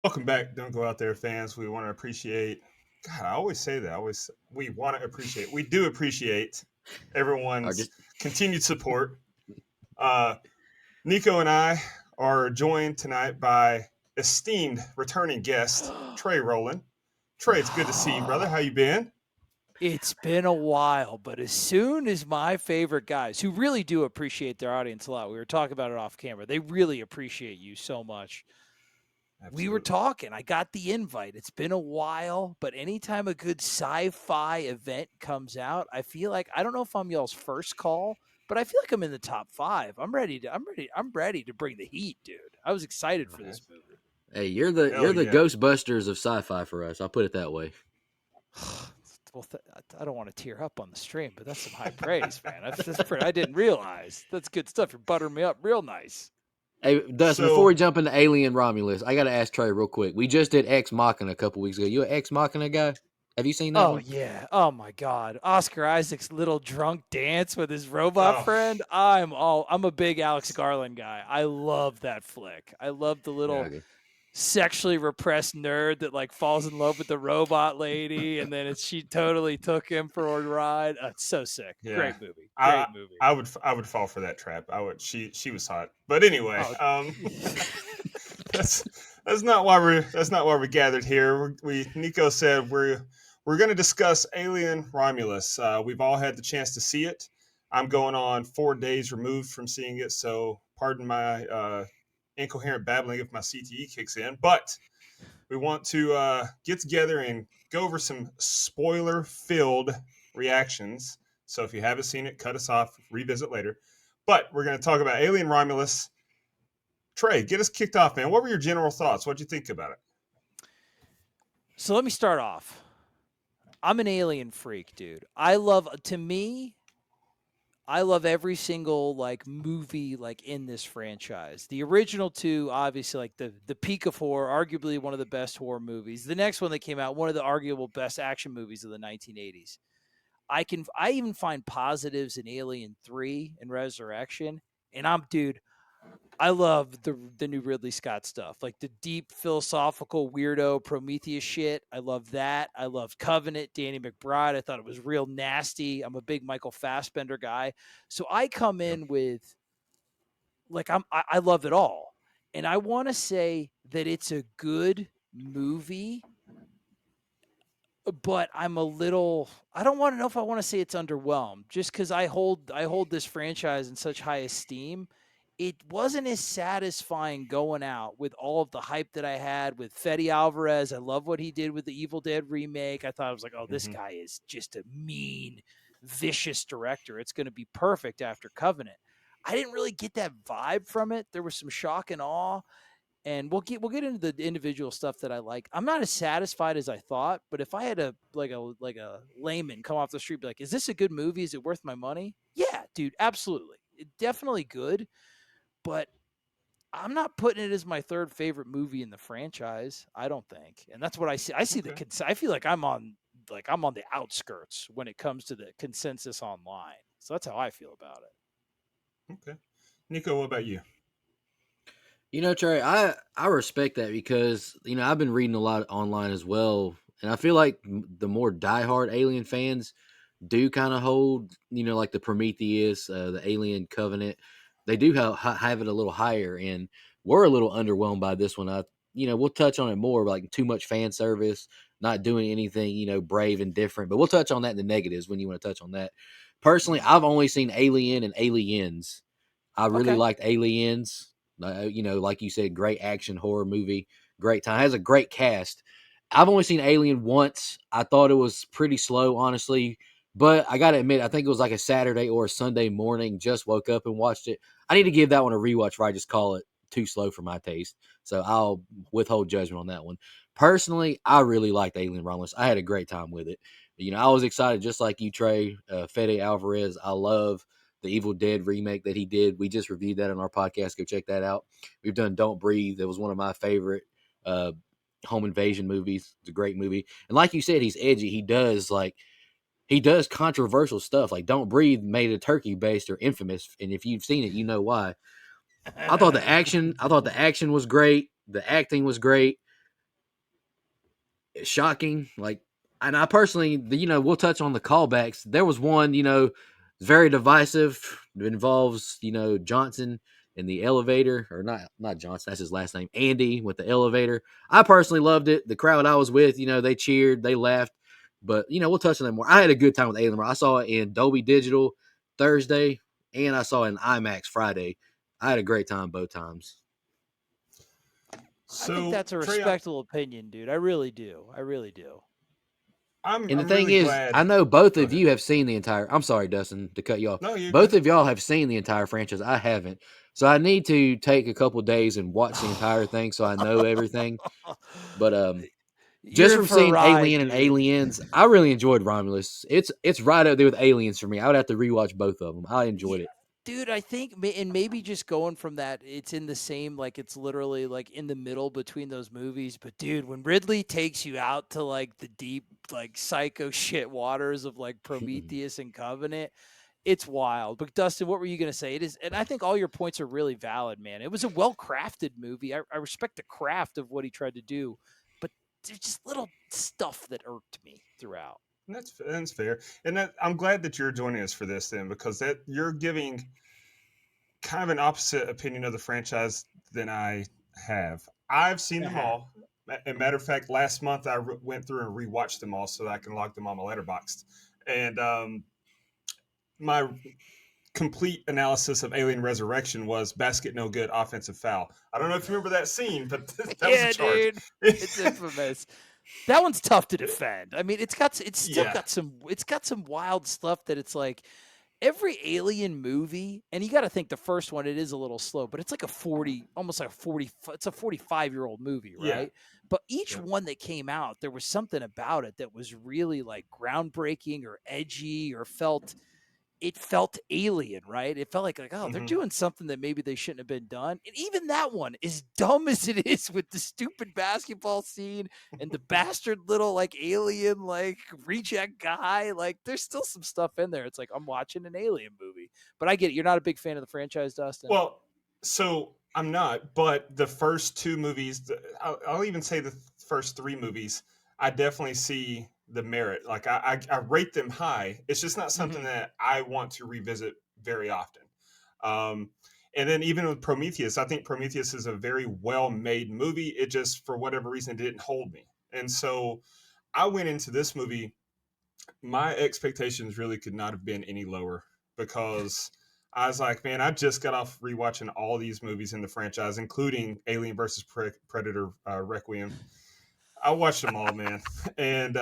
Welcome back. Don't go out there, fans. We want to appreciate. God, I always say that. We want to appreciate. We do appreciate Or everyone's just continued support. Uh, Nico and I are joined tonight by esteemed returning guest Trey Rowland. Trey, it's good to see you, brother. How you been? It's been a while, but as soon as my favorite guys, who really do appreciate their audience a lot, we were talking about it off camera, they really appreciate you so much. We were Absolutely. talking. I got the invite. It's been a while, but anytime a good sci-fi event comes out, I feel like I don't know if I'm y'all's first call, but I feel like I'm in the top 5. I'm ready to bring the heat, dude. I was excited for Okay. this movie. hey, you're Hell the yeah. Ghostbusters of sci-fi for us. I'll put it that way. Well, I don't want to tear up on the stream, but that's some high praise, man. I didn't realize. That's good stuff. You're buttering me up real nice. Hey, Dustin, before we So, jump into Alien Romulus, I got to ask Trey real quick. We just did Ex Machina a couple weeks ago. You an Ex Machina guy? Have you seen that Oh one? yeah. Oh my God. Oscar Isaac's little drunk dance with his robot oh, friend. I'm a big Alex Garland guy. I love that flick. I love the yeah. little Okay. sexually repressed nerd that like falls in love with the robot lady, and then she totally took him for a ride. It's so sick. Yeah. Great movie. I Great movie. I would fall for that trap. I would. She was hot. But anyway, Oh, that's that's not why we're gathered here. Nico said we're going to discuss Alien Romulus. We've all had the chance to see it. I'm going on 4 days removed from seeing it, so pardon my incoherent babbling if my CTE kicks in. But we want to get together and go over some spoiler-filled reactions. So if you haven't seen it, cut us off, revisit later. But we're going to talk about Alien Romulus. Trey, get us kicked off, man. What were your general thoughts? What'd you think about it? so let me start off. I'm an alien freak, dude. I love every single like movie like in this franchise. The original two, obviously, like the peak of horror, arguably one of the best horror movies. The next one that came out, one of the arguable best action movies of the 1980s. I even find positives in Alien 3 and Resurrection. And dude, I love the new Ridley Scott stuff, like the deep philosophical weirdo Prometheus shit. I love that. I love Covenant, Danny McBride. I thought it was real nasty. I'm a big Michael Fassbender guy, so I come Yep. in with like I love it all, and I want to say that it's a good movie, but I'm a little. I don't want to know if I want to say it's underwhelmed, just because I hold this franchise in such high esteem. It wasn't as satisfying going out with all of the hype that I had with Fede Alvarez. I love what he did with the Evil Dead remake. I thought I was like, oh, this Mm-hmm. guy is just a mean, vicious director. It's going to be perfect after Covenant. I didn't really get that vibe from it. There was some shock and awe, and we'll get into the individual stuff that I like. I'm not as satisfied as I thought, but if I had a layman come off the street, be like, "Is this a good movie? Is it worth my money?" Yeah, dude, absolutely, definitely good. But I'm not putting it as my third favorite movie in the franchise. I don't think, and that's what I see. I see Okay. I feel like I'm on the outskirts when it comes to the consensus online. So that's how I feel about it. Okay. Nico, what about you? Trey, I respect that because I've been reading a lot online as well, and I feel like the more diehard Alien fans do kind of hold like the Prometheus, the Alien Covenant, they do have it a little higher, and we're a little underwhelmed by this one. We'll touch on it more, like too much fan service, not doing anything brave and different, but we'll touch on that in the negatives when you want to touch on that. Personally, Mm-hmm. I've only seen Alien and Aliens. I really Okay. liked Aliens. Like you said, great action horror movie, great time. It has a great cast. I've only seen Alien once. I thought it was pretty slow, honestly. But I gotta admit, I think it was like a Saturday or a Sunday morning. Just woke up and watched it. I need to give that one a rewatch where I just call it too slow for my taste. So I'll withhold judgment on that one. Personally, I really liked Alien Romulus. I had a great time with it. I was excited just like you, Trey. Fede Alvarez. I love the Evil Dead remake that he did. We just reviewed that on our podcast. Go check that out. We've done Don't Breathe. That was one of my favorite uh, home invasion movies. It's a great movie. And like you said, he's edgy. He does controversial stuff. Like Don't Breathe made a turkey based or infamous. And if you've seen it, you know why. I thought the action was great. The acting was great. shocking. Like, and I personally, we'll touch on the callbacks. There was one, very divisive. It involves, Johnson in the elevator, or not Johnson. That's his last name. Andy with the elevator. I personally loved it. The crowd I was with, they cheered, they laughed. But we'll touch on that more. I had a good time with Alien. I saw it in Dolby Digital Thursday, and I saw it in IMAX Friday. I had a great time both times. I think So that's a Trey, respectable opinion, dude. I really do. I really do. And the I'm thing really is, I glad. know both Go of ahead. you have seen the entire. I'm sorry, Dustin, to cut you off. No, you Both good. of y'all have seen the entire franchise. I haven't, so I need to take a couple days and watch the entire thing so I know everything. But You're just in from for a seeing ride, Alien and dude. Aliens, I really enjoyed Romulus. It's right up there with Aliens for me. I would have to rewatch both of them. I Yeah, enjoyed it. dude, I think, and maybe just going from that, it's in the same, like, it's literally like in the middle between those movies. But dude, when Ridley takes you out to like the deep, like psycho shit waters of like Prometheus and Covenant, it's wild. But Dustin, what were you gonna say? It is, and I think all your points are really valid, man. It was a well crafted movie. I respect the craft of what he tried to do, but there's just little stuff that irked me throughout. And that's fair, and I'm glad that you're joining us for this then, because that you're giving kind of an opposite opinion of the franchise than I have. I've seen them Uh-huh. all. As a matter of fact, last month I went through and rewatched them all so that I can log them on my letterboxd. And my complete analysis of Alien Resurrection was basket no good, offensive foul. I don't know if you remember that scene, but that was a Yeah, charge. dude. It's infamous. That one's tough to defend. I mean, it's still Yeah. got some wild stuff that it's like every alien movie, and you got to think the first one it is a little slow, but it's like a 40 almost like a 40 it's a 45-year-old movie, Yeah. right? But each Yeah. one that came out, there was something about it that was really like groundbreaking or edgy or felt alien, right? It felt like, oh, they're Hmm. doing something that maybe they shouldn't have been done. And even that one, as dumb as it is with the stupid basketball scene and the bastard little like alien like reject guy, like there's still some stuff in there. It's like I'm watching an alien movie. But I get it. You're not a big fan of the franchise, Dustin. Well, so I'm not, but the first two movies, I'll even say the first three movies, I definitely see the merit. Like I rate them high. It's just not something Mm-hmm. that I want to revisit very often. Um, and then even with Prometheus, I think Prometheus is a very well made movie. It just, for whatever reason, didn't hold me. And so I went into this movie, my expectations really could not have been any lower, because I was like, man, I just got off rewatching all these movies in the franchise, including Alien versus Predator Requiem. I watched them all, man. And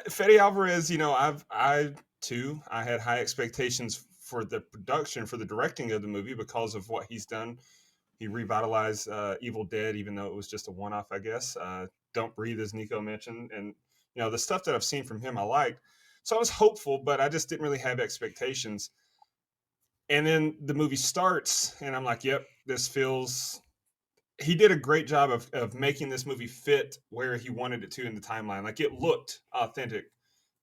Fede Alvarez, I too, I had high expectations for the production, for the directing of the movie, because of what he's done. He revitalized Evil Dead, even though it was just a one-off, I guess. Don't Breathe, as Nico mentioned, and the stuff that I've seen from him, I liked. So I was hopeful, but I just didn't really have expectations. And then the movie starts, and I'm like, "Yep, this feels." He did a great job of making this movie fit where he wanted it to in the timeline. Like, it looked authentic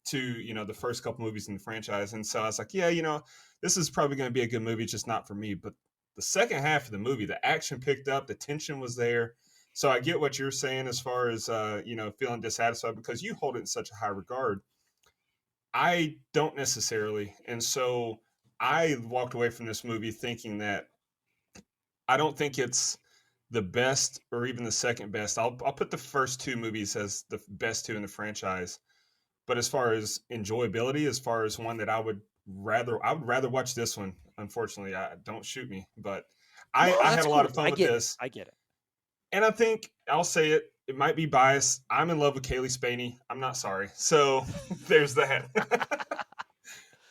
to the first couple movies in the franchise, and so I was like, yeah, this is probably going to be a good movie, just not for me. But the second half of the movie, the action picked up, the tension was there. So I get what you're saying as far as feeling dissatisfied because you hold it in such a high regard. I don't necessarily, and so I walked away from this movie thinking that I don't think it's the best or even the second best. I'll put the first two movies as the best two in the franchise, but as far as enjoyability, as far as one that I would rather watch this one. Unfortunately, I don't shoot me, but No, I had that's a lot cool. of fun I with get it. this, I get it. and I think I'll say it. It might be biased. I'm in love with Kaylee Spaney. I'm not sorry. So there's that.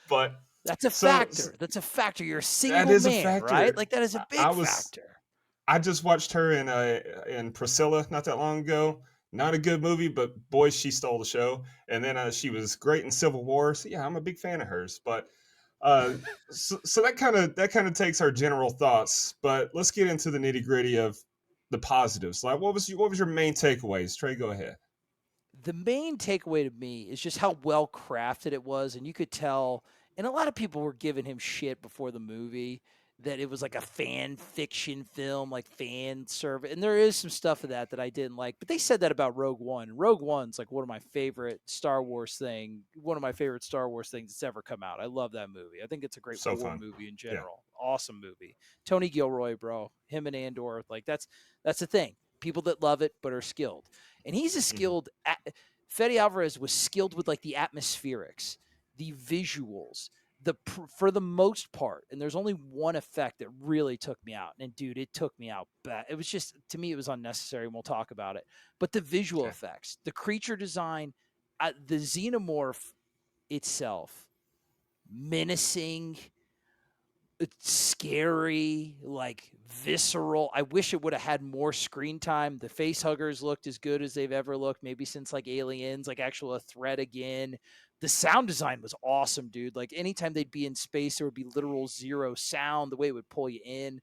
but That's a so factor. That's a factor. You're a that single is a man, right? factor. Like that is a I big was factor. I just watched her in Priscilla not that long ago. Not a good movie, but boy, she stole the show. And then she was great in Civil War. So yeah, I'm a big fan of hers. But uh, so that kind of takes our general thoughts. But let's get into the nitty gritty of the positives. Like, what was your main takeaways? Trey, go ahead. The main takeaway to me is just how well crafted it was, and you could tell. And a lot of people were giving him shit before the movie that it was like a fan fiction film, like fan service. And there is some stuff of that I didn't like, but they said that about Rogue One. Rogue One's like one of my favorite Star Wars things that's ever come out. I love that movie. I think it's a great So war fun. movie in Yeah. general. Awesome movie. Tony Gilroy, bro, him and Andor, like that's the thing. People that love it but are skilled, and he's a Mm-hmm. skilled. Fede Alvarez was skilled with like the atmospherics, the visuals, for the most part, and there's only one effect that really took me out. And dude, it took me out bad. It was just, to me, it was unnecessary, and we'll talk about it. But the visual Okay. effects, the creature design, the xenomorph itself, menacing, it's scary, like visceral. I wish it would have had more screen time. The face huggers looked as good as they've ever looked, maybe since like Aliens, like actual a threat again. The sound design was awesome, dude. Like anytime they'd be in space, there would be literal zero sound, the way it would pull you in.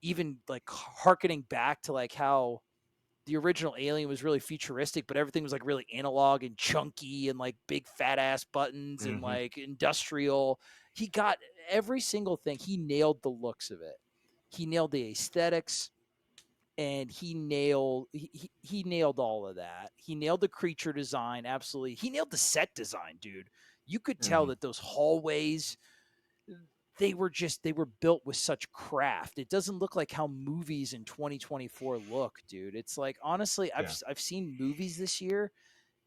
Even like harkening back to like how the original Alien was really futuristic, but everything was like really analog and chunky and like big fat ass buttons and Mm-hmm. like industrial. He got every single thing. He nailed the looks of it. He nailed the aesthetics, and he nailed all of that. He nailed the creature design, absolutely. He nailed the set design, dude. You could tell Mm-hmm. that those hallways, they were built with such craft. It doesn't look like how movies in 2024 look, dude. It's like, honestly, Yeah. I've seen movies this year,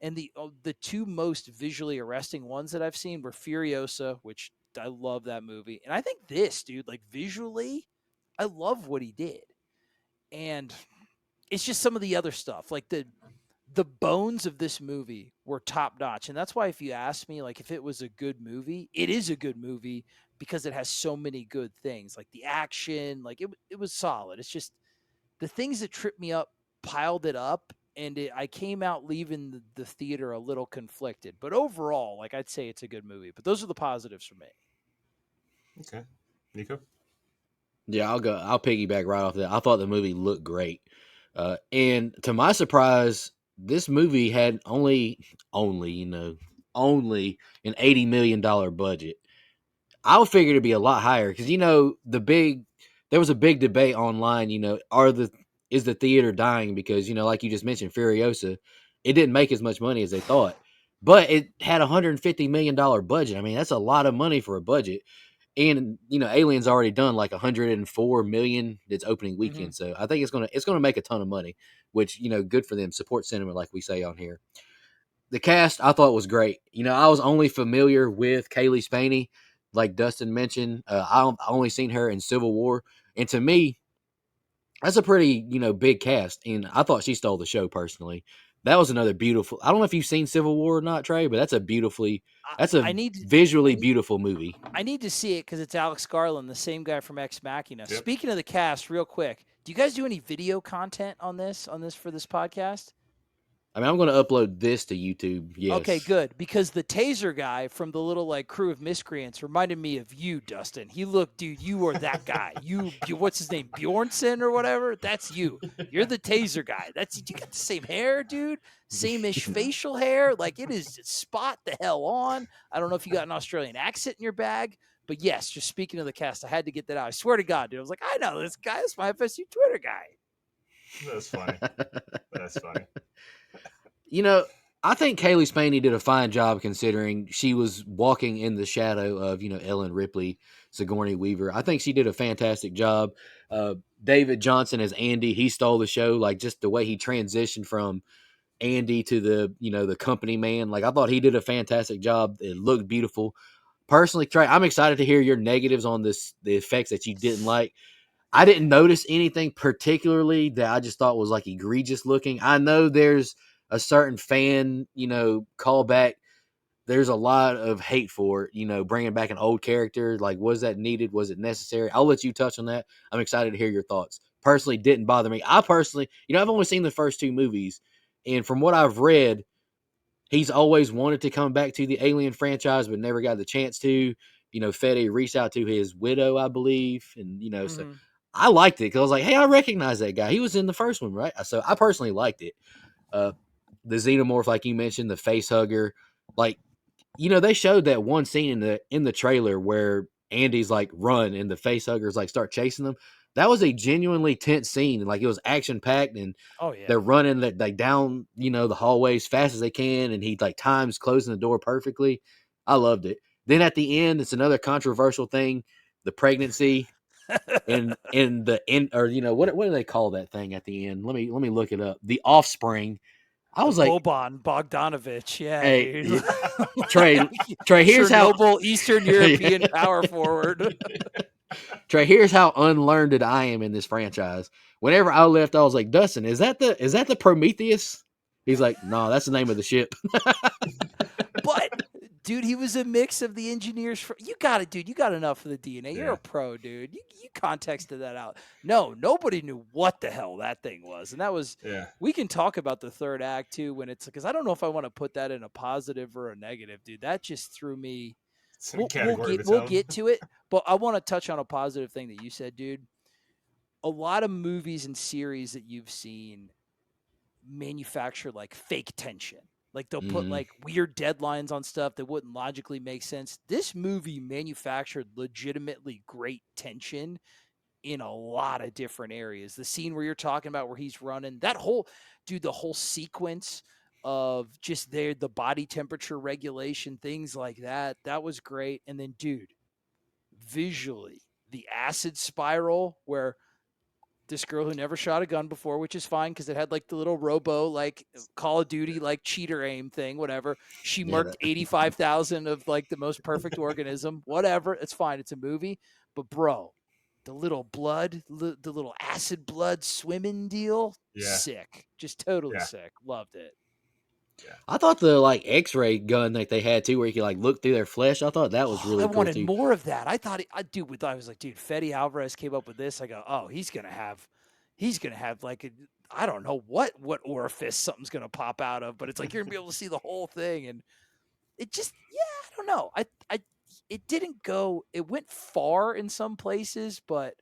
and the two most visually arresting ones that I've seen were Furiosa, which I love that movie, and I think this, dude, like visually, I love what he did. And it's just some of the other stuff, like the bones of this movie were top notch. And that's why, if you ask me, like, if it was a good movie, it is a good movie because it has so many good things, like the action, like it was solid. It's just the things that tripped me up piled it up. And I came out leaving the theater a little conflicted, but overall, like, I'd say it's a good movie. But those are the positives for me. Okay. Nico. Yeah, I'll go. I'll piggyback right off that. I thought the movie looked great, and to my surprise, this movie had only only an $80 million budget. I would figure to be a lot higher because there was a big debate online. Is the theater dying because like you just mentioned, Furiosa, it didn't make as much money as they thought, but it had $150 million budget. I mean, that's a lot of money for a budget, and Alien's already done like 104 million its opening Mm-hmm. weekend, so I think it's gonna make a ton of money, which good for them. Support cinema, like we say on here. The cast I thought was great. I was only familiar with Kaylee Spaney, like Dustin mentioned. I only seen her in Civil War, and to me, that's a pretty big cast. And I thought she stole the show personally. That was another beautiful. I don't know if you've seen Civil War or not, Trey, but that's a I need I visually need beautiful movie. I need to see it because it's Alex Garland, the same guy from Ex Machina. Yep. Speaking of the cast, real quick, do you guys do any video content on this for this podcast? I mean, I'm going to upload this to YouTube. Okay, Yes. good. Because the taser guy from the little like crew of miscreants reminded me of you, Dustin. He looked, dude, you are that guy. What's his name, Bjornson or whatever? That's you. You're the taser guy. You got the same hair, dude. Same-ish facial hair. Like, it is spot the hell on. I don't know if you got an Australian accent in your bag, but yes, just speaking of the cast, I had to get that out. I swear to God, dude. I was like, I know this guy. That's my FSU Twitter guy. That's funny. That's funny. You know, I think Kaylee Spaney did a fine job considering she was walking in the shadow of, Ellen Ripley, Sigourney Weaver. I think she did a fantastic job. David Johnson as Andy, he stole the show. Like, just the way he transitioned from Andy to the company man. Like, I thought he did a fantastic job. It looked beautiful. Personally, Trey, I'm excited to hear your negatives on the effects that you didn't like. I didn't notice anything particularly that I just thought was like egregious looking. I know there's a certain fan, callback. There's a lot of hate for it, bringing back an old character. Like, was that needed? Was it necessary? I'll let you touch on that. I'm excited to hear your thoughts. Personally, didn't bother me. I personally, I've only seen the first two movies, and from what I've read, he's always wanted to come back to the Alien franchise, but never got the chance to. Fede reached out to his widow, I believe, and so Mm-hmm. I liked it because I was like, hey, I recognize that guy. He was in the first one, right? So I personally liked it. Uh, the xenomorph, like you mentioned, the face hugger, like they showed that one scene in the trailer where Andy's like run and the face huggers like start chasing them. That was a genuinely tense scene, and like it was action packed, and Oh yeah. they're running like down, the hallway as fast as they can, and he like times closing the door perfectly. I loved it. Then at the end, it's another controversial thing: the pregnancy and the end, or what do they call that thing at the end? Let me look it up. The offspring. I The was like, Boban Bogdanovich. Yeah, hey, dude. Trey, Trey, here's how Chernobyl Eastern European power forward. Trey, here's how unlearned I am in this franchise. Whenever I left, I was like, Dustin, is that the Prometheus? He's like, no, that's the name of the ship. But dude, he was a mix of the engineers. You got it, dude. You got enough of the DNA. You're Yeah. a pro, dude. You contexted that out. No, nobody knew what the hell that thing was, and that was. Yeah. We can talk about the third act too when it's because I don't know if I want to put that in a positive or a negative, dude. That just threw me. It's in a We'll, we'll category of get its we'll own. get to it, but I want to touch on a positive thing that you said, dude. A lot of movies and series that you've seen manufacture like fake tension. Like they'll put Mm, like weird deadlines on stuff that wouldn't logically make sense. This movie manufactured legitimately great tension in a lot of different areas. The scene where you're talking about where he's running, that whole dude, the whole sequence of just the body temperature regulation, things like that. That was great. And then dude, visually, the acid spiral where this girl who never shot a gun before, which is fine because it had like the little robo, like Call of Duty, like cheater aim thing, whatever. She yeah, murked 85,000 of like the most perfect organism, whatever. It's fine. It's a movie. But bro, the little blood, the little acid blood swimming deal, Yeah. sick. Just totally Yeah. sick. Loved it. Yeah. I thought the like X-ray gun that they had too, where you could like look through their flesh. I thought that was Oh, I really cool wanted too. more of that. I thought, I was like, dude, Fede Alvarez came up with this. I go, oh, he's gonna have like I don't know what orifice something's gonna pop out of, but it's like you're gonna be able to see the whole thing, and it just, yeah, I don't know. It didn't go. It went far in some places, but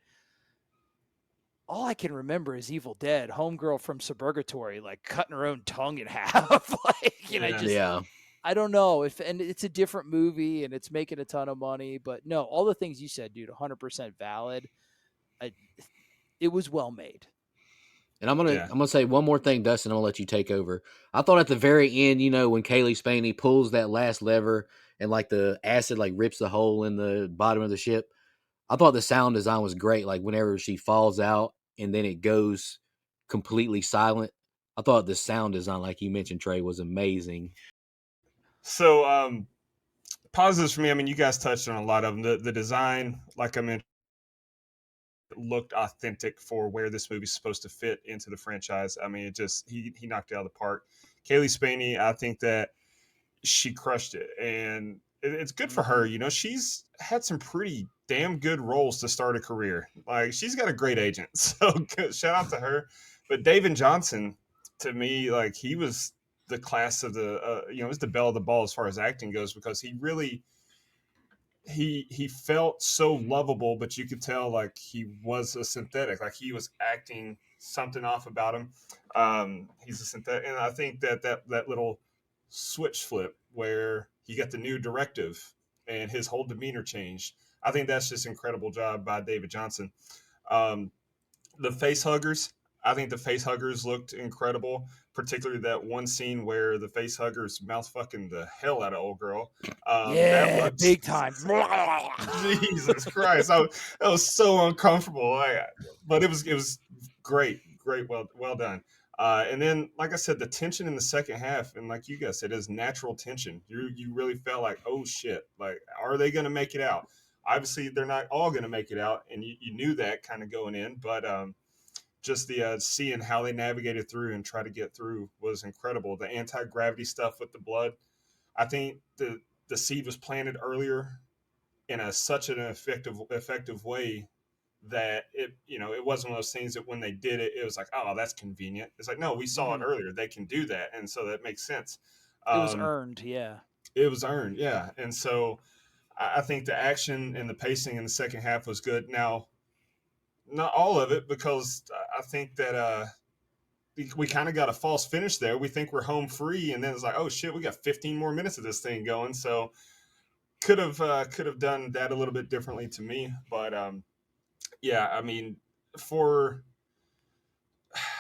all I can remember is Evil Dead, homegirl from Suburgatory, like cutting her own tongue in half, like, Yeah. Yeah, I don't know if, and it's a different movie and it's making a ton of money, but no, all the things you said, dude, 100% valid. I, it was well made. and I'm gonna Yeah. I'm gonna say one more thing, Dustin. I'm gonna let you take over. I thought at the very end, when Kaylee Spaney pulls that last lever and like the acid like rips the hole in the bottom of the ship. I thought the sound design was great. Like whenever she falls out and then it goes completely silent. I thought the sound design, like you mentioned, Trey, was amazing. So positives for me. I mean, you guys touched on a lot of them. The design, like I mentioned, looked authentic for where this movie's supposed to fit into the franchise. I mean, it just he knocked it out of the park. Kaylee Spaney, I think that she crushed it, and it's good for her. Mm-hmm. You know, she's had some pretty damn good roles to start a career. Like she's got a great agent, so shout out to her. But David Johnson, to me, like he was the class of the was the belle of the ball as far as acting goes because he really he felt so lovable, but you could tell like he was a synthetic, like he was acting something off about him. He's a synthetic, and I think that little switch flip where he got the new directive and his whole demeanor changed. I think that's just incredible job by David Johnson. Um, the face huggers. I think the face huggers looked incredible, particularly that one scene where the face huggers mouth fucking the hell out of old girl. That Yeah, looked big time. Jesus Christ, that was so uncomfortable. But it was great, great, well done. And then, like I said, the tension in the second half, and like you guys said, is natural tension. You really felt like, oh shit, like are they going to make it out? Obviously, they're not all going to make it out, and you knew that kind of going in. But just the seeing how they navigated through and try to get through was incredible. The anti gravity stuff with the blood, I think the seed was planted earlier in such an effective way that it wasn't one of those things that when they did it, it was like, oh, that's convenient. It's like, no, we saw it Mhm. earlier. They can do that, and so that makes sense. It was Um, earned, yeah. it was earned, yeah, and so I think the action and the pacing in the second half was good. Now, not all of it, because I think that we kind of got a false finish there. We think we're home free, and then it's like, oh shit, we got 15 more minutes of this thing going. So could have done that a little bit differently to me, but yeah, I mean, for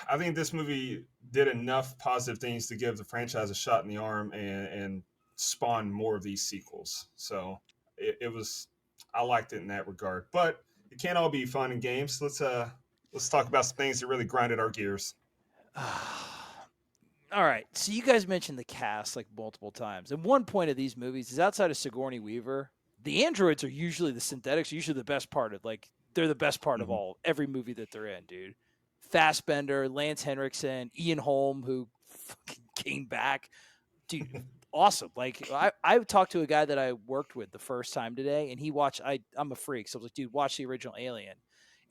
I think this movie did enough positive things to give the franchise a shot in the arm and spawn more of these sequels. So it was I liked it in that regard. But it can't all be fun and games. Let's talk about some things that really grinded our gears. All right. So you guys mentioned the cast like multiple times. And one point of these movies is outside of Sigourney Weaver, the androids are usually the synthetics, are usually the best part of like they're the best part of Mm-hmm. all every movie that they're in, dude. Fassbender, Lance Henriksen, Ian Holm, who fucking came back, dude. Awesome. Like I talked to a guy that I worked with the first time today, and he watched. I'm a freak, so I was like, dude, watch the original Alien,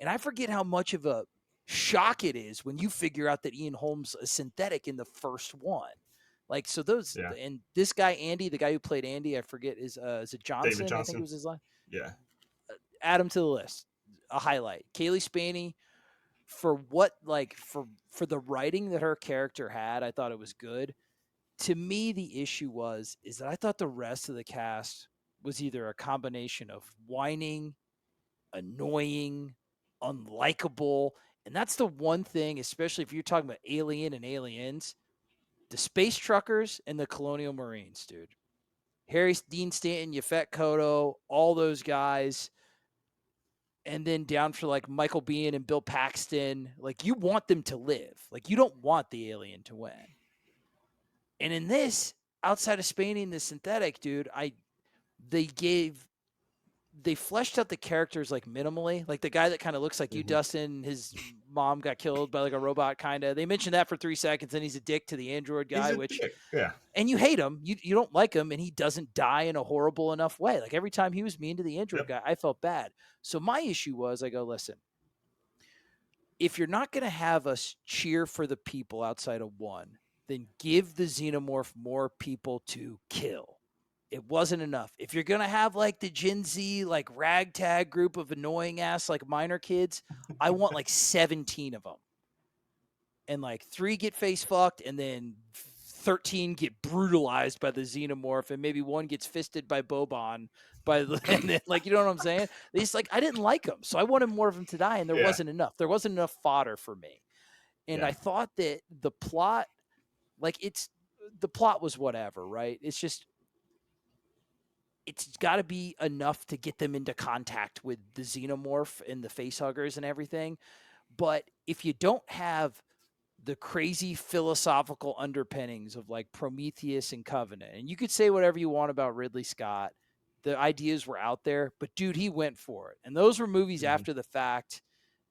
and I forget how much of a shock it is when you figure out that Ian Holmes is synthetic in the first one. Like so those Yeah, and this guy Andy, the guy who played Andy, I forget is it David Johnson? I think it Johnson. was his line. Yeah, Add him to the list. A highlight. Kaylee Spaney for what like for the writing that her character had, I thought it was good. To me, the issue was is that I thought the rest of the cast was either a combination of whining, annoying, unlikable. And that's the one thing, especially if you're talking about Alien and Aliens, the space truckers and the Colonial Marines, dude. Harry Dean Stanton, Yafet Koto, all those guys. And then down for like Michael Biehn and Bill Paxton. Like you want them to live. Like you don't want the alien to win. And in this, outside of Spaney and the synthetic, dude, they gave they fleshed out the characters like minimally. Like the guy that kind of looks like you, mm-hmm. Dustin, his mom got killed by like a robot kind of. They mentioned that for 3 seconds, and he's a dick to the android He's guy, a which dick. Yeah, and you hate him. You don't like him, and he doesn't die in a horrible enough way. Like every time he was mean to the android yep. guy, I felt bad. So my issue was I go, listen, if you're not going to have us cheer for the people outside of one, then give the xenomorph more people to kill. It wasn't enough. If you're going to have like the Gen Z, like ragtag group of annoying ass, like minor kids, I want like 17 of them. And like 3 get face fucked, and then 13 get brutalized by the xenomorph, and maybe 1 gets fisted by Boban. And then, like, you know what I'm saying? It's like I didn't like him, so I wanted more of him to die, and there Yeah, wasn't enough. There wasn't enough fodder for me, and I yeah. thought that the plot, like, the plot was whatever, right? It's got to be enough to get them into contact with the xenomorph and the facehuggers and everything. But if you don't have the crazy philosophical underpinnings of like Prometheus and Covenant. And you could say whatever you want about Ridley Scott. The ideas were out there, but dude, he went for it. And those were movies Mm-hmm. after the fact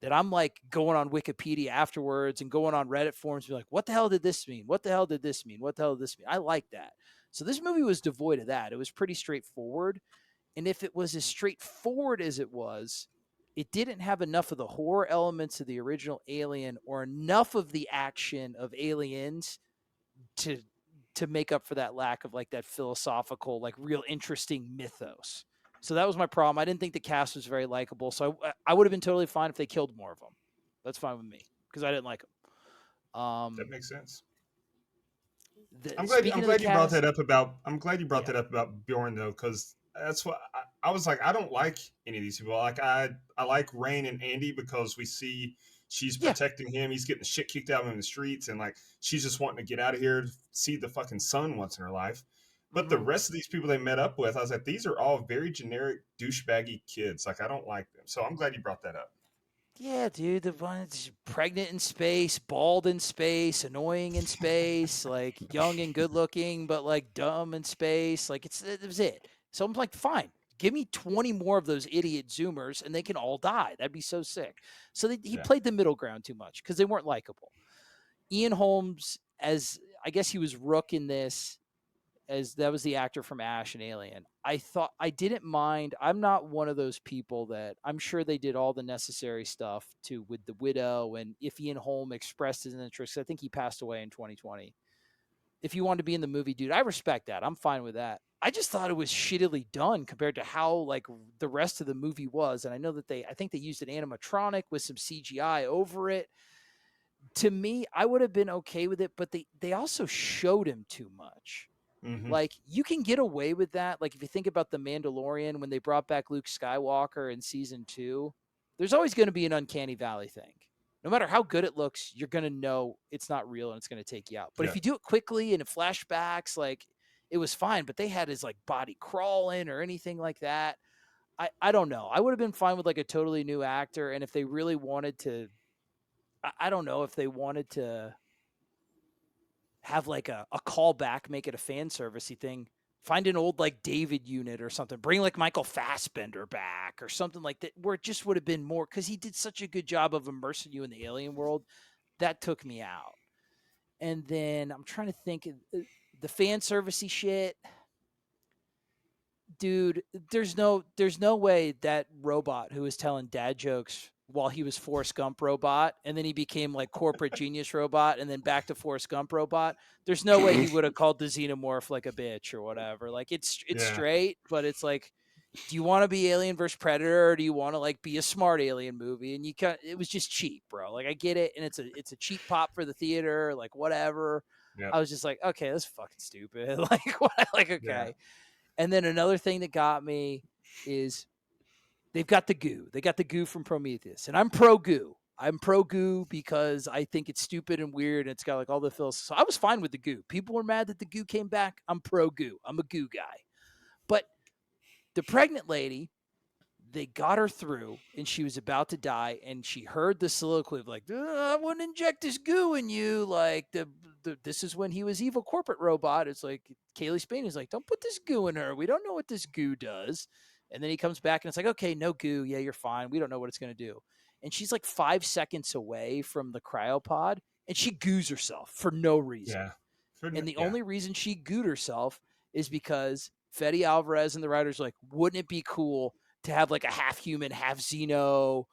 that I'm like going on Wikipedia afterwards and going on Reddit forums, be like, what the hell did this mean? What the hell did this mean? What the hell did this mean? I like that. So this movie was devoid of that. It was pretty straightforward. And if it was as straightforward as it was, it didn't have enough of the horror elements of the original Alien or enough of the action of Aliens to make up for that lack of like that philosophical, like real interesting mythos. So that was my problem. I didn't think the cast was very likable. So I would have been totally fine if they killed more of them. That's fine with me because I didn't like them. That makes sense. I'm Speaking of the glad you brought cast, that up about I'm glad you brought yeah, that up about Bjorn though, because that's what I was like. I don't like any of these people. Like I like Rain and Andy because we see she's yeah, protecting him. He's getting the shit kicked out of him in the streets, and like she's just wanting to get out of here, see the fucking sun once in her life. But the mm-hmm. rest of these people they met up with, I was like, these are all very generic douchebaggy kids. Like I don't like them. So I'm glad you brought that up. Yeah, dude, the one's pregnant in space, bald in space, annoying in space, like young and good looking, but like dumb in space. Like it was it. So I'm like, fine, give me 20 more of those idiot Zoomers, and they can all die. That'd be so sick. So he Yeah. played the middle ground too much because they weren't likable. Ian Holmes, as I guess he was Rook in this, as that was the actor from Ash and Alien. I thought I didn't mind. I'm not one of those people that I'm sure they did all the necessary stuff to with the widow and if Ian Holm expressed his interest. I think he passed away in 2020. If you wanted to be in the movie, dude, I respect that. I'm fine with that. I just thought it was shittily done compared to how like the rest of the movie was. And I know that I think they used an animatronic with some CGI over it. To me, I would have been okay with it, but they also showed him too much. Mm-hmm. Like, you can get away with that. Like, if you think about The Mandalorian, when they brought back Luke Skywalker in season 2, there's always going to be an uncanny valley thing. No matter how good it looks, you're going to know it's not real and it's going to take you out. But if Yeah. you do it quickly and it flashbacks, like, it was fine, but they had his like body crawling or anything like that. I don't know. I would have been fine with like a totally new actor. And if they really wanted to, I don't know if they wanted to have like a callback, make it a fan servicey thing. Find an old like David unit or something. Bring like Michael Fassbender back or something like that, where it just would have been more, because he did such a good job of immersing you in the alien world. That took me out. And then I'm trying to think of the fan servicey shit. Dude, there's no way that robot who was telling dad jokes while he was Forrest Gump robot, and then he became like corporate genius robot, and then back to Forrest Gump robot. There's no way he would have called the xenomorph like a bitch or whatever. Like, it's Yeah. straight, but it's like, do you want to be Alien versus Predator, or do you want to like be a smart alien movie? And it was just cheap, bro. Like, I get it, and it's a cheap pop for the theater, like whatever. Yeah. I was just like, okay, that's fucking stupid. Like, what? Like, Yeah. okay. And then another thing that got me is they've got the goo. They got the goo from Prometheus, and I'm pro goo. I'm pro goo because I think it's stupid and weird, and it's got like all the feels. So I was fine with the goo. People were mad that the goo came back. I'm pro goo. I'm a goo guy. But the pregnant lady, they got her through, and she was about to die, and she heard the soliloquy of like, I wouldn't inject this goo in you. Like, this is when he was evil corporate robot. It's like Kaylee Spain is like, don't put this goo in her. We don't know what this goo does. And then he comes back and it's like, okay, no goo. Yeah, you're fine. We don't know what it's going to do. And she's like 5 seconds away from the cryopod, and she goos herself for no reason. Yeah. And the Yeah. only reason she gooed herself is because Fede Alvarez and the writers are like, wouldn't it be cool to have like a half human, half xeno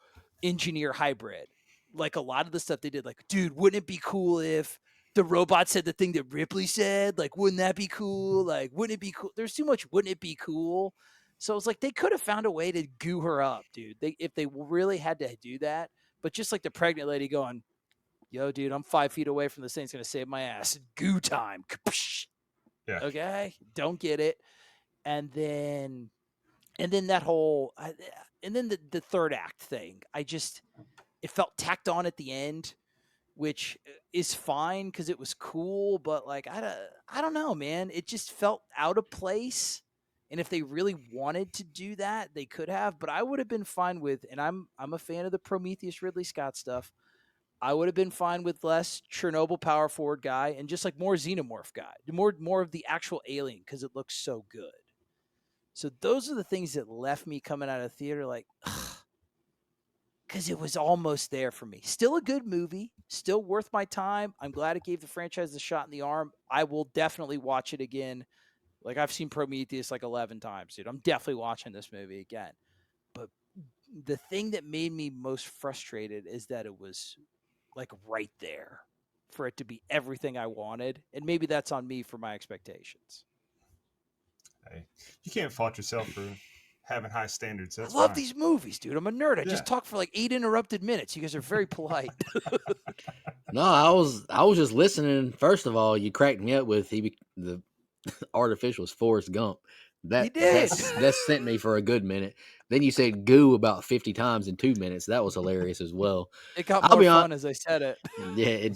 engineer hybrid? Like a lot of the stuff they did, like, dude, wouldn't it be cool if the robot said the thing that Ripley said? Like, wouldn't that be cool? Like, wouldn't it be cool? There's too much, wouldn't it be cool? So it's like they could have found a way to goo her up, dude. If they really had to do that, but just like the pregnant lady going, yo, dude, I'm 5 feet away from this thing. It's going to save my ass. Goo time. Yeah. Okay. Don't get it. And then that whole, and then the third act thing, it felt tacked on at the end, which is fine because it was cool, but like, I don't know, man. It just felt out of place. And if they really wanted to do that, they could have, but I would have been fine with, and I'm a fan of the Prometheus Ridley Scott stuff. I would have been fine with less Chernobyl power forward guy and just like more xenomorph guy, more of the actual alien, because it looks so good. So those are the things that left me coming out of the theater like, because it was almost there for me. Still a good movie, still worth my time. I'm glad it gave the franchise a shot in the arm. I will definitely watch it again. Like, I've seen Prometheus like 11 times, dude. I'm definitely watching this movie again. But the thing that made me most frustrated is that it was like right there for it to be everything I wanted. And maybe that's on me for my expectations. Hey, you can't fault yourself for having high standards. That's I love fine. these movies, dude. I'm a nerd. I Yeah. just talked for like 8 interrupted minutes. You guys are very polite. No, I was just listening. First of all, you cracked me up with the artificial was Forrest Gump. He did. That sent me for a good minute. Then you said goo about 50 times in 2 minutes. That was hilarious as well. It got I'll more be fun as I said it. Yeah,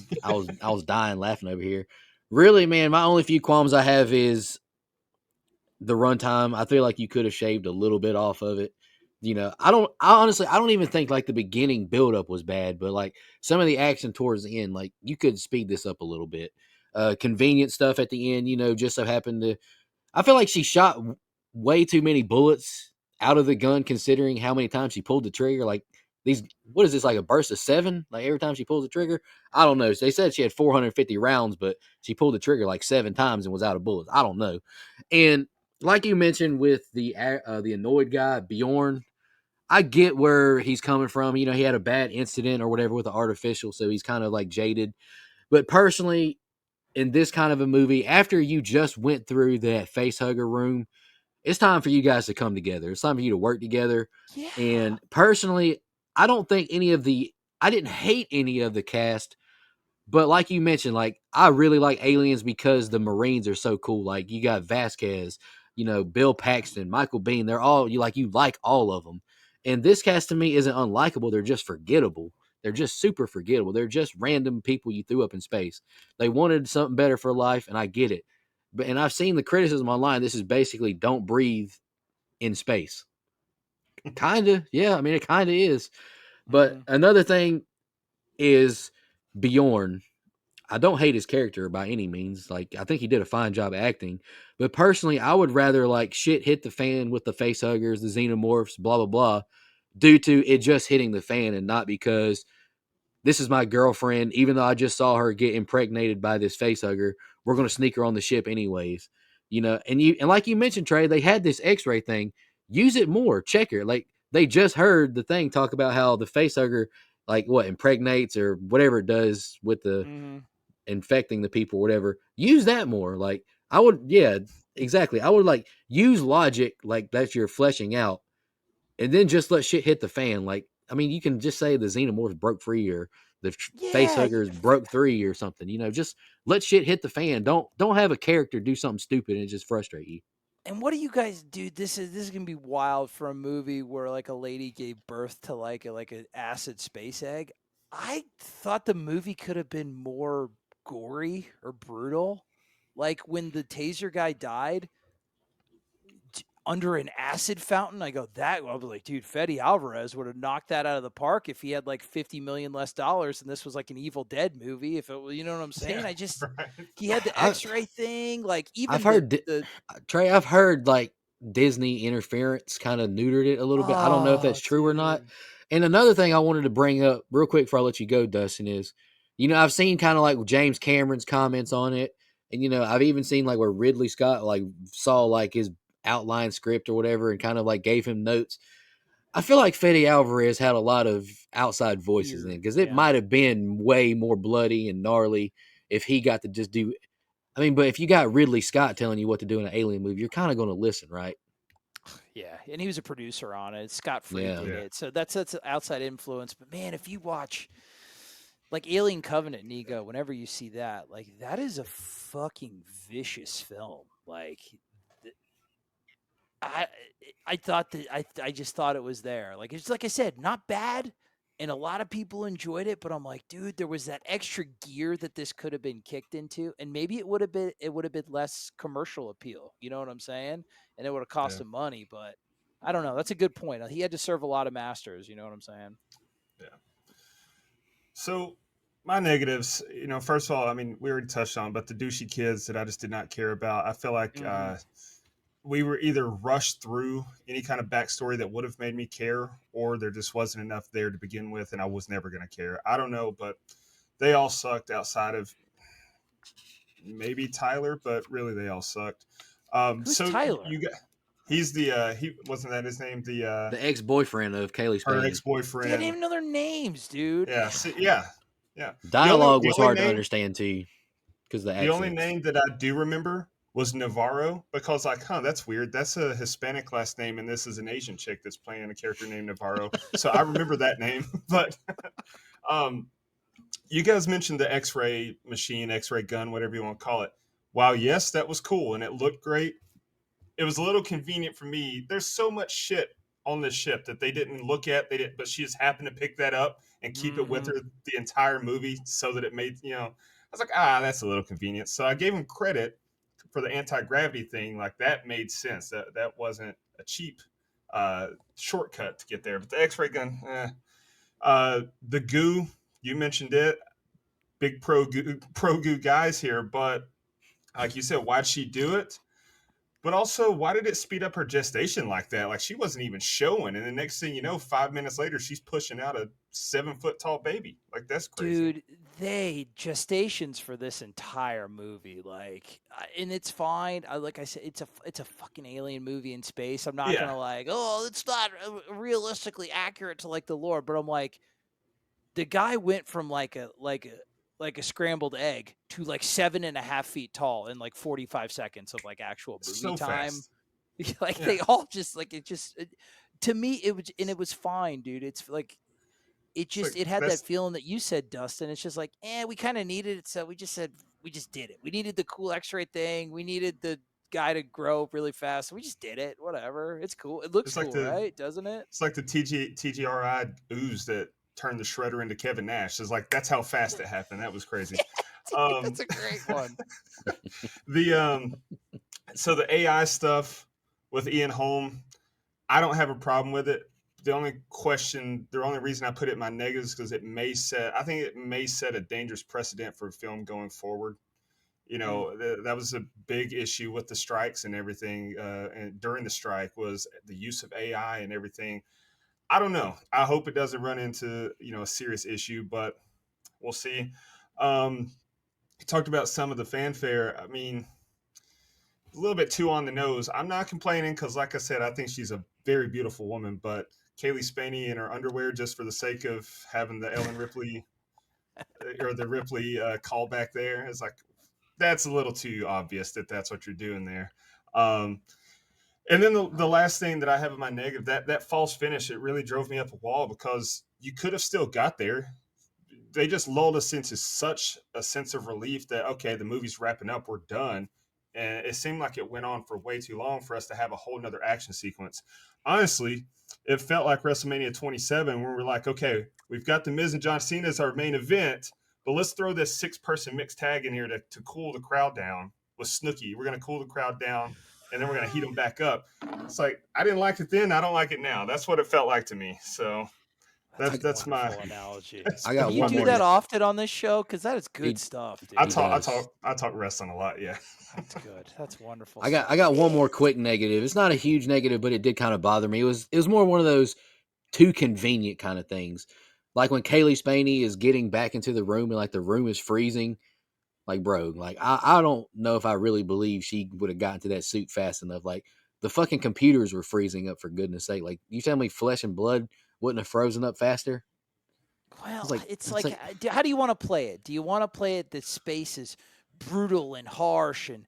I was dying laughing over here. Really, man, my only few qualms I have is the runtime. I feel like you could have shaved a little bit off of it. I honestly don't even think like the beginning buildup was bad, but like some of the action towards the end, like you could speed this up a little bit. Convenient stuff at the end, just so happened to. I feel like she shot way too many bullets out of the gun, considering how many times she pulled the trigger. Like what is this, like a burst of 7? Like every time she pulls the trigger, I don't know. They said she had 450 rounds, but she pulled the trigger like 7 times and was out of bullets. I don't know. And like you mentioned with the annoyed guy Bjorn, I get where he's coming from. He had a bad incident or whatever with the artificial, so he's kind of like jaded. But personally, in this kind of a movie, after you just went through that face hugger room, it's time for you guys to come together. It's time for you to work together. Yeah. And personally, I didn't hate any of the cast, But like you mentioned, like I really like Aliens because the Marines are so cool. Like you got Vasquez, Bill Paxton, Michael Bean. They're all you like all of them. And this cast to me isn't unlikable. They're just forgettable. They're just super forgettable. They're just random people you threw up in space. They wanted something better for life, and I get it. And I've seen the criticism online. This is basically don't breathe in space. Kinda, yeah. I mean, it kind of is. But Mhm. another thing is Bjorn. I don't hate his character by any means. Like, I think he did a fine job acting. But personally, I would rather like shit hit the fan with the face huggers, the xenomorphs, blah blah blah, due to it just hitting the fan and not because this is my girlfriend, even though I just saw her get impregnated by this face hugger, we're gonna sneak her on the ship anyways. And like you mentioned, Trey, they had this X-ray thing. Use it more. Check her. Like they just heard the thing talk about how the face hugger, like what, impregnates or whatever it does with the Mhm. infecting the people, or whatever. Use that more. Like I would, yeah, exactly. I would like use logic, like that's you're fleshing out, and then just let shit hit the fan. Like, I mean, you can just say the xenomorphs broke free or the face Yeah, huggers broke three or something. Just let shit hit the fan. Don't have a character do something stupid and just frustrate you. and what do you guys do? This is gonna be wild for a movie where like a lady gave birth to like an acid space egg. I thought the movie could have been more gory or brutal. Like when the taser guy died under an acid fountain, I go that. I was like, dude, Fede Alvarez would have knocked that out of the park if he had like 50 million less dollars, and this was like an Evil Dead movie. If it, you know what I'm saying? Yeah, I just right. he had the I X-ray thing, like I've even the heard the Trey. I've heard like Disney interference kind of neutered it a little bit. I don't know if oh, that's true or not. dude. And another thing I wanted to bring up real quick before I let you go, Dustin, is I've seen kind of like James Cameron's comments on it, and I've even seen like where Ridley Scott like saw like his outline script or whatever and kind of like gave him notes. I feel like Fede Alvarez had a lot of outside voices in it Weird, because it yeah. might have been way more bloody and gnarly if he got to just do. I mean, but if you got Ridley Scott telling you what to do in an alien movie, you're kind of going to listen, right? Yeah, and he was a producer on it. Scott Free Yeah. did Yeah, it. So that's outside influence. But man, if you watch like Alien Covenant, Nico, whenever you see that, like that is a fucking vicious film. Like I I thought that I just thought it was there. Like it's like I said, not bad, and a lot of people enjoyed it. But I'm like, dude, there was that extra gear that this could have been kicked into, and maybe it would have been less commercial appeal. You know what I'm saying? And it would have cost yeah, him money, but I don't know. That's a good point. He had to serve a lot of masters. You know what I'm saying? yeah. So my negatives, first of all, I mean, we already touched on, but the douchey kids that I just did not care about. I feel like Mm-hmm. we were either rushed through any kind of backstory that would have made me care, or there just wasn't enough there to begin with, and I was never going to care. I don't know, but they all sucked outside of maybe Tyler, but really they all sucked. Who's So Tyler? you got he's the he wasn't that his name, the The ex boyfriend of Kaylee her Spain. ex I didn't boyfriend. even know their names, dude. Yeah, yeah, yeah. The only Dialogue the was only hard to name understand too because of the the only accents. name that I do remember was Navarro, because like, that's weird. That's a Hispanic last name, and this is an Asian chick that's playing a character named Navarro. So I remember that name. But um, you guys mentioned the X-ray machine, X-ray gun, whatever you want to call it. Wow, yes, that was cool and it looked great. It was a little convenient for me. There's so much shit on this ship that they didn't look at. They didn't, but she just happened to pick that up and keep it with Mm-hmm. her the entire movie, so that it made. I was like, that's a little convenient. So I gave him credit for the anti gravity thing. Like that made sense. That wasn't a cheap shortcut to get there. But the X ray gun, the goo, you mentioned it. Big pro goo guys here, but like you said, why'd she do it? But also, why did it speed up her gestation like that? Like she wasn't even showing, and the next thing you know, 5 minutes later, she's pushing out a 7 foot tall baby. Like that's crazy. Dude, they gestations for this entire movie, like, and it's fine. Like I said, it's a fucking alien movie in space. I'm not Yeah, gonna like, oh, it's not realistically accurate to like the lore, but I'm like, the guy went from like a scrambled egg to like 7.5 feet tall in like 45 seconds of like actual movie so time. fast. Like Yeah, they all just like it just to me it was, and it was fine, dude. It's like It's like it had that that's feeling that you said, Dustin. It's just like, we kind of needed it, so we just said we just did it. We needed the cool X-ray thing. We needed the guy to grow really fast. So we just did it. Whatever. It's cool. It looks it's like cool, the right? Doesn't it? it's like the TGRI ooze that turned the Shredder into Kevin Nash. It's like that's how fast it happened. That was crazy. Dude, Um, that's a great one. the so the AI stuff with Ian Holm, I don't have a problem with it. The only reason I put it in my negatives because I think it may set a dangerous precedent for film going forward. You Mm. know, that was a big issue with the strikes and everything. And during the strike was the use of AI and everything. I don't know. I hope it doesn't run into a serious issue, but we'll see. You talked about some of the fanfare. I mean, a little bit too on the nose. I'm not complaining because, like I said, I think she's a very beautiful woman. But Kaylee Spaney in her underwear, just for the sake of having the Ellen Ripley or the Ripley callback there, is like that's a little too obvious that that's what you're doing there. Um, and then the last thing that I have in my negative, that false finish, it really drove me up a wall because you could have still got there. They just lulled us into such a sense of relief that okay, the movie's wrapping up, we're done. And it seemed like it went on for way too long for us to have a whole nother action sequence. Honestly, it felt like WrestleMania 27 where we're like, okay, we've got the Miz and John Cena as our main event, but let's throw this 6-person mixed tag in here to cool the crowd down with Snooki. We're going to cool the crowd down and then we're going to heat them back up. It's like, I didn't like it then. I don't like it now. That's what it felt like to me. So That's a that's my wonderful analogy. I Do got you one do more. that often on this show? Because that is good He stuff, I he dude. talk I does. talk I talk wrestling a lot. Yeah. That's good. That's wonderful I stuff. got one more quick negative. It's not a huge negative, but it did kind of bother me. It was more one of those too convenient kind of things. Like when Kaylee Spaney is getting back into the room and like the room is freezing. Like, bro, like I don't know if I really believe she would have gotten to that suit fast enough. Like the fucking computers were freezing up for goodness sake. Like you tell me flesh and blood wouldn't have frozen up faster? I was Well, like, it's it's like, like how do you want to play it? Do you want to play it that space is brutal and harsh and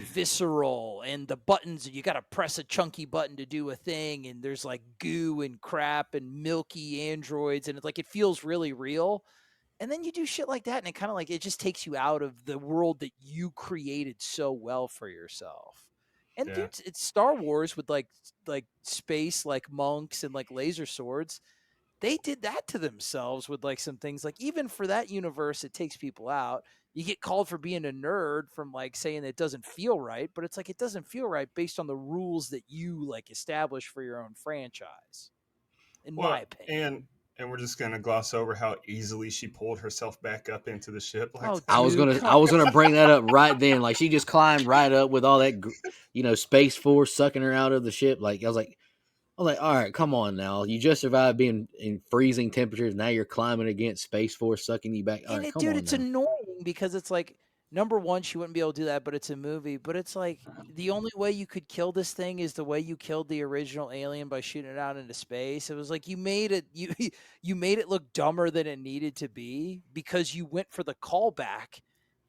visceral, and the buttons you got to press a chunky button to do a thing, and there's like goo and crap and milky androids, and it's like it feels really real. And then you do shit like that, and it kind of like it just takes you out of the world that you created so well for yourself. And Yeah. dude, it's Star Wars with like space, like monks and like laser swords. They did that to themselves with like some things like even for that universe it takes people out. You get called for being a nerd from like saying it doesn't feel right, but it's like it doesn't feel right based on the rules that you like establish for your own franchise, in Well, my opinion. and we're just gonna gloss over how easily she pulled herself back up into the ship. Like Oh that. dude, I come was gonna bring that up right then. Like she just climbed right up with all that, Space Force sucking her out of the ship. Like I was like, all right, come on now. You just survived being in freezing temperatures. Now you're climbing against Space Force sucking you back. All and right, it, come dude, on it's now. annoying because it's like number one, she wouldn't be able to do that, but it's a movie. But it's like the only way you could kill this thing is the way you killed the original alien by shooting it out into space. It was like you made it you made it look dumber than it needed to be because you went for the callback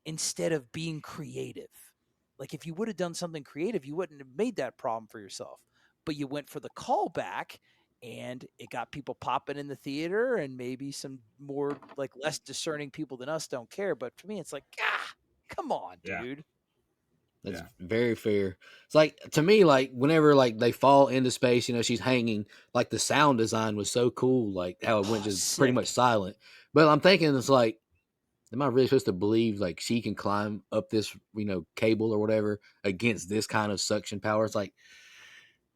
instead of being creative. Like if you would have done something creative, you wouldn't have made that problem for yourself. But you went for the callback and it got people popping in the theater and maybe some more like less discerning people than us don't care, but for me it's like come on Yeah. dude. That's Yeah. very fair. It's like to me, like whenever like they fall into space, she's hanging. Like the sound design was so cool, like how it went Oh, just pretty much sick. silent. But I'm thinking it's like, am I really supposed to believe like she can climb up this cable or whatever against this kind of suction power? It's like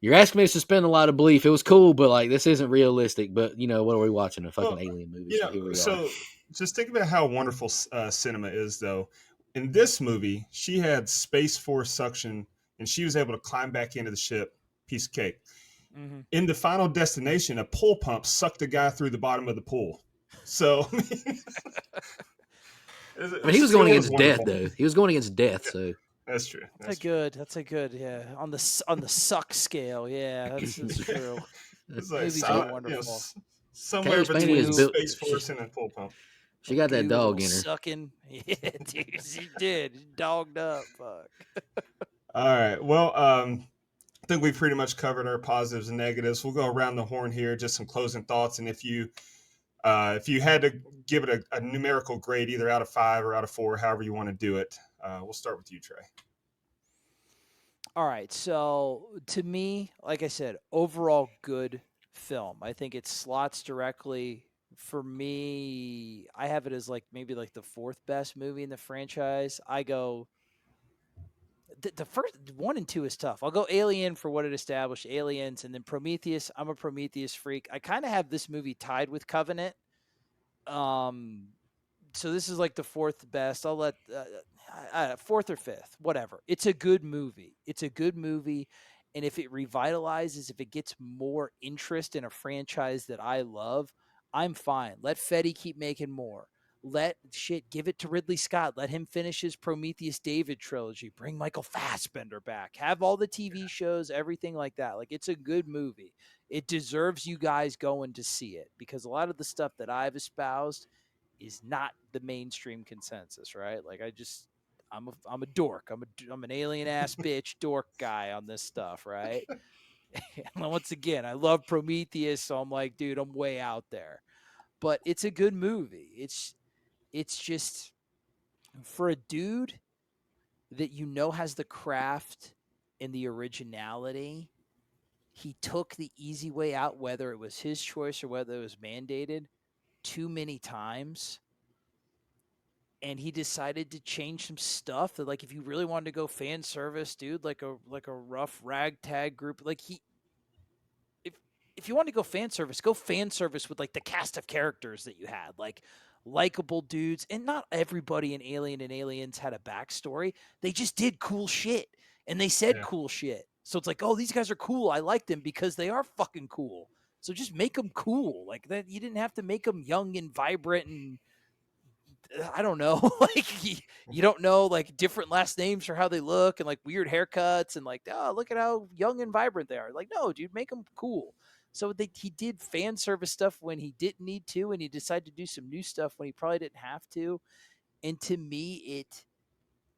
you're asking me to suspend a lot of belief. It was cool, but like this isn't realistic. But what are we watching? A fucking Well, alien movie. So here we are. so just think about how wonderful cinema is, though. In this movie, she had Space Force suction, and she was able to climb back into the ship. Piece of cake. Mm-hmm. In the Final Destination, a pull pump sucked a guy through the bottom of the pool. So I mean, it he was going still was against death wonderful. though. He was going against death. So That's true. That's a That's true. good yeah on the suck scale. Yeah, that's true. It's like Movies are hey, wonderful. somewhere Kaylee Spaney is between Goo, built. Space Force and a pull pump. She the got that goo a dog little in her. sucking. Yeah, dude, she did. She dogged up. Fuck. All right. Well, I think we pretty much covered our positives and negatives. We'll go around the horn here, just some closing thoughts. And if you If you had to give it a numerical grade, either out of 5 or out of 4, however you want to do it, we'll start with you, Trey. All right. So to me, like I said, overall good film. I think it slots directly for me. I have it as like maybe like the fourth best movie in the franchise. I go the first one and two is tough. I'll go Alien for what it established, Aliens, and then Prometheus. I'm a Prometheus freak. I kind of have this movie tied with Covenant. Um, so this is like the fourth best. I'll let fourth or fifth, whatever. It's a good movie. It's a good movie, and if it revitalizes, if it gets more interest in a franchise that I love, I'm fine. Let Fetty keep making more. Let shit give it to Ridley Scott. Let him finish his Prometheus David trilogy. Bring Michael Fassbender back. Have all the TV shows, everything like that. Like it's a good movie. It deserves you guys going to see it because a lot of the stuff that I've espoused is not the mainstream consensus, right? Like I'm a dork. I'm an alien ass bitch dork guy on this stuff, right? And once again, I love Prometheus, so I'm like, dude, I'm way out there. But it's a good movie. It's just for a dude that you know has the craft and the originality, he took the easy way out, whether it was his choice or whether it was mandated, too many times. And he decided to change some stuff that, like, if you really wanted to go fan service, dude, like a rough ragtag group, like if if you want to go fan service with like the cast of characters that you had, like likable dudes. And not everybody in Alien and Aliens had a backstory. They just did cool shit and they said Yeah, cool shit. So it's like, oh, these guys are cool. I like them because they are fucking cool. So just make them cool. Like that, you didn't have to make them young and vibrant and I don't know, like you don't know like different last names for how they look and like weird haircuts and like, oh, look at how young and vibrant they are. Like, no, dude, make them cool. So he did fan service stuff when he didn't need to, and he decided to do some new stuff when he probably didn't have to. And to me,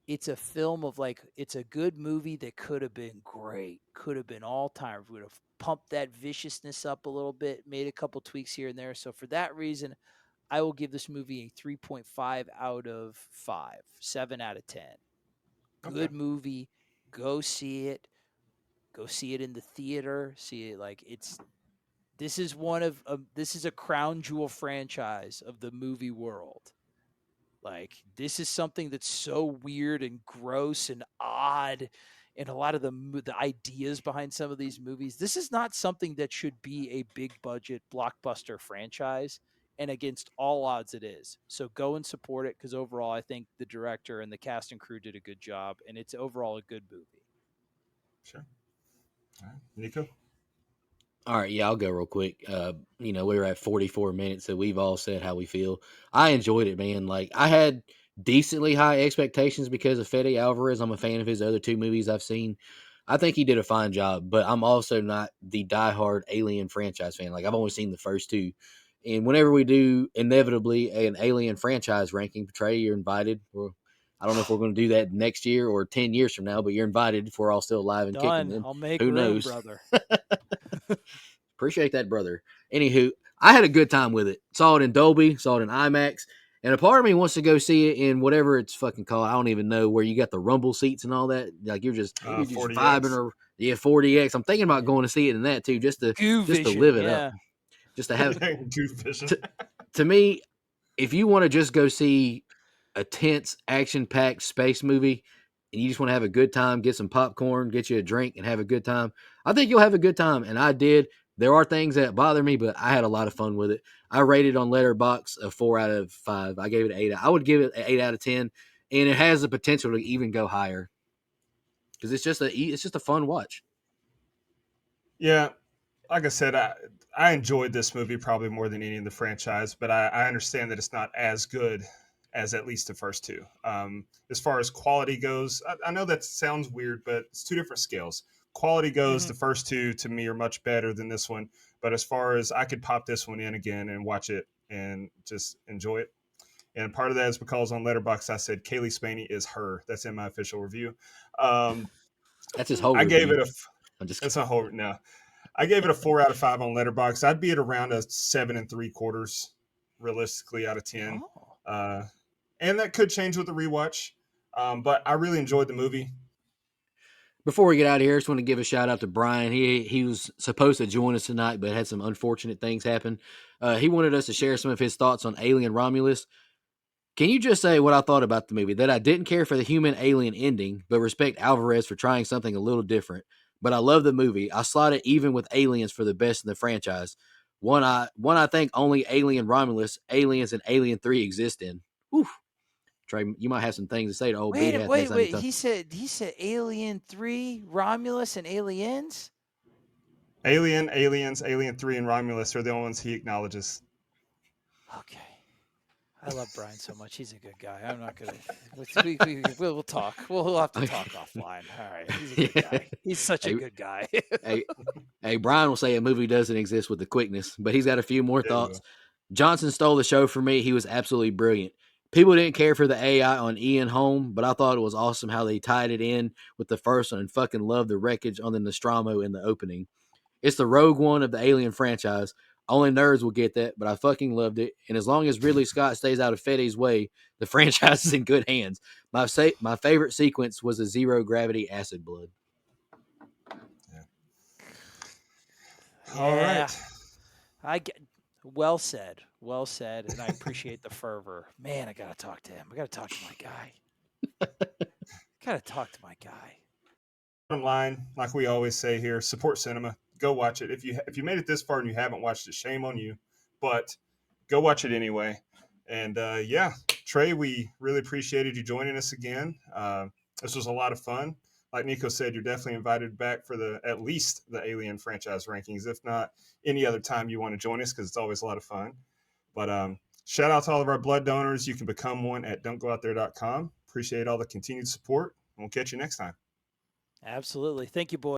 it's a film of like it's a good movie that could have been great, could have been all time. Would have pumped that viciousness up a little bit, made a couple tweaks here and there. So for that reason, I will give this movie a 3.5 out of 5, 7 out of 10. okay. Good movie. Go see it. Go see it in the theater. See it like it's this is one of this is a crown jewel franchise of the movie world. Like this is something that's so weird and gross and odd, and a lot of the ideas behind some of these movies. This is not something that should be a big budget blockbuster franchise, and against all odds, it is. So go and support it because overall, I think the director and the cast and crew did a good job, and it's overall a good movie. Sure. All right. Nico? All right, yeah, I'll go real quick. We were at 44 minutes, so we've all said how we feel. I enjoyed it, man. Like I had decently high expectations because of Fede Alvarez. I'm a fan of his other two movies I've seen. I think he did a fine job, but I'm also not the diehard Alien franchise fan. Like I've only seen the first two. And whenever we do inevitably an Alien franchise ranking, Trey, you're invited. Well, I don't know if we're going to do that next year or 10 years from now, but you're invited if we're all still alive and kicking. Done. Then I'll make who room, knows? brother. Appreciate that, brother. Anywho, I had a good time with it. Saw it in Dolby, saw it in IMAX, and a part of me wants to go see it in whatever it's fucking called. I don't even know where you got the rumble seats and all that. Like you're just maybe you're just vibing 40X. or yeah, 40X. I'm thinking about Yeah. going to see it in that too, Goo just to vision. live it up, Yeah. just to have. Goof vision. To, to me, if you want to just go see a tense, action packed space movie and you just want to have a good time, get some popcorn, get you a drink, and have a good time, I think you'll have a good time. And I did. There are things that bother me, but I had a lot of fun with it. I rated on Letterboxd a 4 out of 5. I gave it an 8. I would give it an 8 out of 10, and it has the potential to even go higher because it's just a fun watch. Yeah, like I said, I enjoyed this movie probably more than any in the franchise, but I understand that it's not as good as at least the first two. As far as quality goes, I know that sounds weird, but it's two different scales. Quality goes, Mm-hmm. the first two to me are much better than this one. But as far as I could pop this one in again and watch it and just enjoy it. And part of that is because on Letterboxd I said Kaylee Spaney is her. That's in my official review. Um, That's his whole I gave review. it a. I'm just That's kidding. a whole no. I gave it a 4 out of 5 on Letterbox. I'd be at around a 7 and 3 quarters realistically out of 10. Oh. And that could change with the rewatch. But I really enjoyed the movie. Before we get out of here, I just want to give a shout out to Brian. He was supposed to join us tonight, but had some unfortunate things happen. He wanted us to share some of his thoughts on Alien Romulus. Can you just say what I thought about the movie? That I didn't care for the human alien ending, but respect Alvarez for trying something a little different. But I love the movie. I slot it even with Aliens for the best in the franchise. One I think only Alien Romulus, Aliens, and Alien 3 exist in. Whew. Trey, you might have some things to say to old B Hat next time you Wait. talk. He said Alien 3, Romulus, and Aliens. Aliens, Alien 3, and Romulus are the only ones he acknowledges. Okay. I love Brian so much. He's a good guy. I'm not gonna. We'll talk. We'll have to talk offline. All right. He's a good guy. He's such a hey, good guy. hey, hey, Brian will say a movie doesn't exist with the quickness, but he's got a few more Yeah, you thoughts. will. Johnson stole the show for me. He was absolutely brilliant. People didn't care for the AI on Ian Holm, but I thought it was awesome how they tied it in with the first one and fucking loved the wreckage on the Nostromo in the opening. It's the Rogue One of the Alien franchise. Only nerds will get that, but I fucking loved it. And as long as Ridley Scott stays out of Fede's way, the franchise is in good hands. My favorite sequence was the zero gravity acid blood. All Yeah. right. I get. Well said. Well said. And I appreciate the fervor. Man, I gotta talk to him. I gotta talk to my guy. Gotta talk to my guy. Bottom line, like we always say here, support cinema. Go watch it. If you made it this far and you haven't watched it, shame on you. But go watch it anyway. And yeah, Trey, we really appreciated you joining us again. This was a lot of fun. Like Nico said, you're definitely invited back for the at least the Alien franchise rankings, if not any other time you want to join us, because it's always a lot of fun. But shout out to all of our blood donors. You can become one at don'tgoouthere.com. Appreciate all the continued support. We'll catch you next time. Absolutely. Thank you, boy.